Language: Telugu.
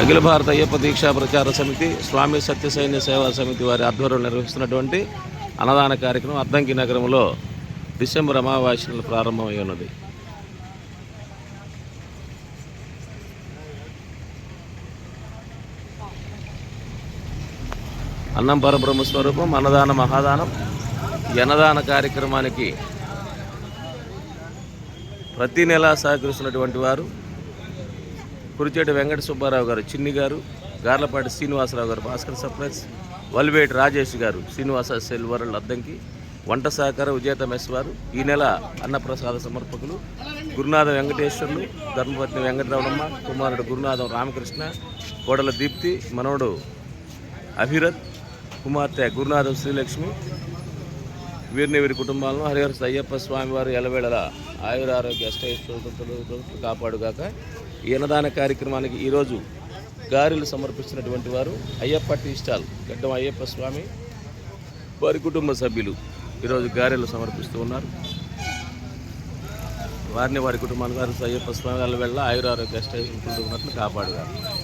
అఖిల భారత అయ్యప్ప దీక్షా ప్రచార సమితి, స్వామి సత్యసైన్య సేవా సమితి వారి ఆధ్వర్యంలో నిర్వహిస్తున్నటువంటి అన్నదాన కార్యక్రమం అద్దంకి నగరంలో డిసెంబర్ అమావాస్యలు ప్రారంభమై ఉన్నది. అన్నం పరబ్రహ్మ స్వరూపం, అన్నదాన మహాదానం. ఈ అన్నదాన కార్యక్రమానికి ప్రతి నెలా సహకరిస్తున్నటువంటి వారు కురిచేటి వెంకట సుబ్బారావు గారు, చిన్ని గారు, గార్లపాటి శ్రీనివాసరావు గారు, భాస్కర్ సప్లైస్, వల్వేటి రాజేష్ గారు, శ్రీనివాస సెల్వరల్ అద్దంకి, వంట సహకార విజేత మెస్ వారు. ఈ నెల అన్నప్రసాద సమర్పకులు గురునాథం వెంకటేశ్వర్లు, ధర్మపత్ని వెంకటరమణమ్మ, కుమారుడు గురునాథం రామకృష్ణ, కోడల దీప్తి, మనవడు అభిరత్, కుమార్తె గురునాథం శ్రీలక్ష్మి. వీరిని వీరి కుటుంబాలను హరిహర అయ్యప్ప స్వామివారు ఎలవేళల ఆయురారోగ్య అష్టైశ్వర్యాలతో కాపాడుగాక. ఈ అన్నదాన కార్యక్రమానికి ఈరోజు గారెలు సమర్పిస్తున్నటువంటి వారు అయ్యప్ప టీ స్టాల్ గడ్డం అయ్యప్ప స్వామి వారి కుటుంబ సభ్యులు ఈరోజు గారెలు సమర్పిస్తూ ఉన్నారు. వారిని వారి కుటుంబానికి హరిహర అయ్యప్ప స్వామి ఎలవేళ ఆయురారోగ్య అష్టైశ్వర్యాలతో కాపాడుగాక.